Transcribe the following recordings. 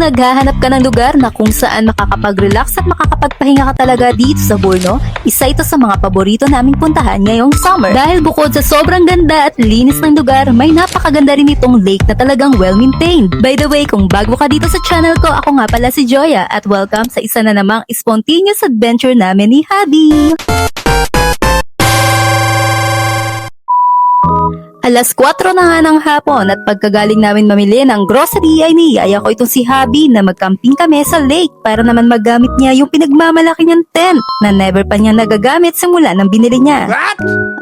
naghahanap ka ng lugar na kung saan makakapag-relax at makakapagpahinga ka talaga dito sa Borno, isa ito sa mga paborito naming puntahan ngayong summer. Dahil bukod sa sobrang ganda at linis ng lugar, may napakaganda rin itong lake na talagang well-maintained. By the way, kung bago ka dito sa channel ko, ako nga pala si Joya at welcome sa isa na namang spontaneous adventure namin ni Habi. Alas 4 na nga ng hapon at pagkagaling namin mamili ng grocery ay niyaya ko itong si Habi na magcamping kami sa lake para naman magamit niya yung pinagmamalaki niyang tent na never pa niya nagagamit simula nang binili niya.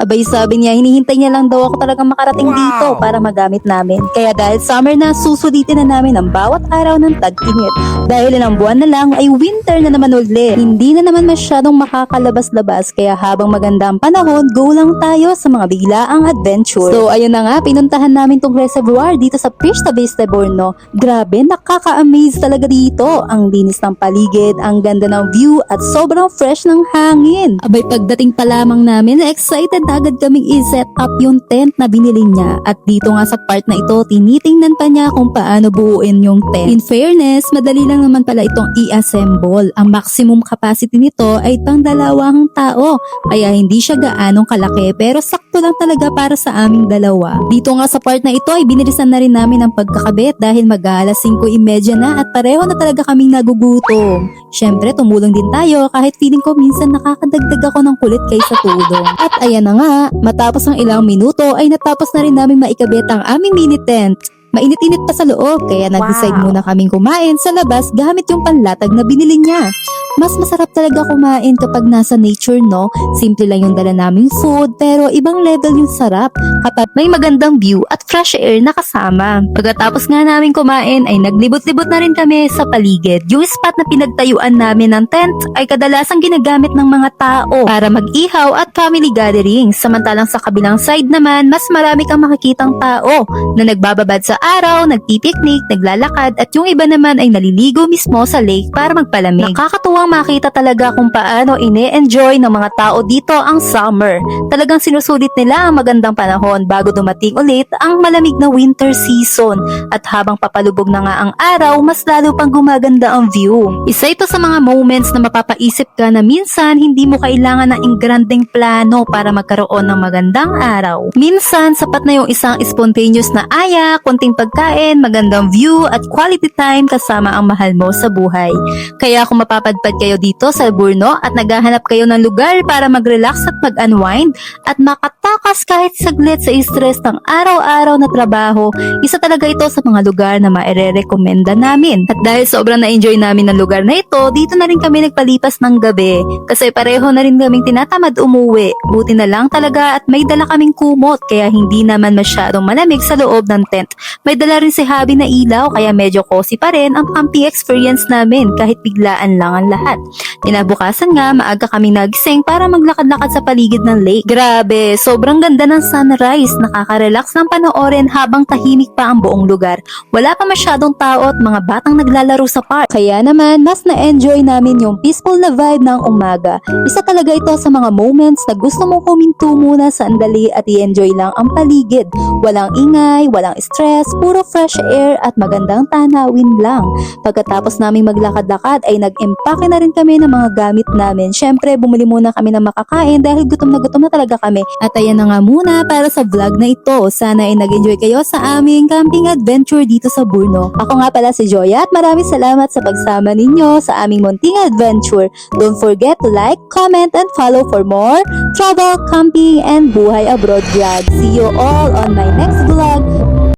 Abay sabi niya hinihintay niya lang daw ako talagang makarating dito para magamit namin. Kaya dahil summer na, susulitin na namin ang bawat araw ng tag-init. Dahil ilang buwan na lang ay winter na naman uli. Hindi na naman masyadong makakalabas-labas kaya habang maganda ang panahon, go lang tayo sa mga biglaang adventure. So ayun na nga, pinuntahan namin tong reservoir dito sa Pista Vista, Borno. Grabe, nakaka-amaze talaga dito. Ang linis ng paligid, ang ganda ng view at sobrang fresh ng hangin. Abay pagdating pa lamang namin, excited na agad kaming i-set up yung tent na binili niya. At dito nga sa part na ito, tinitingnan pa niya kung paano buuin yung tent. In fairness, madali lang naman pala itong i-assemble. Ang maximum capacity nito ay pang 2 tao. Kaya hindi siya gaanong kalaki pero sakto lang talaga para sa aming dalawa. Dito nga sa part na ito ay binilisan na rin namin ang pagkakabit dahil mag-aalas 5:30 na at pareho na talaga kaming nagugutom. Syempre tumulong din tayo kahit feeling ko minsan nakakadagdag ako ng kulit kaysa tulong. At ayan na nga, matapos ang ilang minuto ay natapos na rin namin maikabit ang aming mini tent. Mainit-init pa sa loob kaya nag-decide muna kaming kumain sa labas gamit yung panlatag na binili niya. Mas masarap talaga kumain kapag nasa nature, no? Simple lang yung dala naming food pero ibang level yung sarap kapag may magandang view at fresh air na kasama. Pagkatapos nga namin kumain ay naglibot-libot na rin kami sa paligid. Yung spot na pinagtayuan namin ng tent ay kadalasang ginagamit ng mga tao para mag-ihaw at family gatherings. Samantalang sa kabilang side naman, mas marami kang makikitang tao na nagbababad sa araw, nagpipiknik, naglalakad at yung iba naman ay naliligo mismo sa lake para magpalamig. Nakakatuwang makita talaga kung paano ine-enjoy ng mga tao dito ang summer. Talagang sinusulit nila ang magandang panahon bago dumating ulit ang malamig na winter season at habang papalubog na nga ang araw, mas lalo pang gumaganda ang view. Isa ito sa mga moments na mapapaisip ka na minsan hindi mo kailangan ng ingranding plano para magkaroon ng magandang araw. Minsan sapat na yung isang spontaneous na aya, konting pagkain, magandang view at quality time kasama ang mahal mo sa buhay. Kaya kung mapapadpad kayo dito sa Borno at naghahanap kayo ng lugar para mag-relax at mag-unwind at makatakas kahit saglit sa stress ng araw-araw na trabaho, isa talaga ito sa mga lugar na maire-recommenda namin. At dahil sobrang na-enjoy namin ng lugar na ito, dito na rin kami nagpalipas ng gabi kasi pareho na rin kaming tinatamad umuwi. Buti na lang talaga at may dala kaming kumot kaya hindi naman masyadong malamig sa loob ng tent. May dala rin si Habi na ilaw kaya medyo cozy pa rin ang camping experience namin kahit biglaan lang ang lahat. Kinabukasan nga, maaga kami nagising para maglakad-lakad sa paligid ng lake. Grabe, sobrang ganda ng sunrise. Nakaka-relax ng panoorin habang tahimik pa ang buong lugar. Wala pa masyadong tao at mga batang naglalaro sa park. Kaya naman, mas na-enjoy namin yung peaceful na vibe ng umaga. Isa talaga ito sa mga moments na gusto mong huminto muna sa andali at i-enjoy lang ang paligid. Walang ingay, walang stress, puro fresh air at magandang tanawin lang. Pagkatapos naming maglakad-lakad ay nag-empake na rin kami ng mga gamit namin. Syempre, bumili muna kami ng makakain dahil gutom na talaga kami. At ayan na nga muna para sa vlog na ito. Sana ay nag-enjoy kayo sa aming camping adventure dito sa Borno. Ako nga pala si Joya at maraming salamat sa pagsama ninyo sa aming munting adventure. Don't forget to like, comment, and follow for more travel, camping, and buhay abroad vlog. See you all on my next vlog.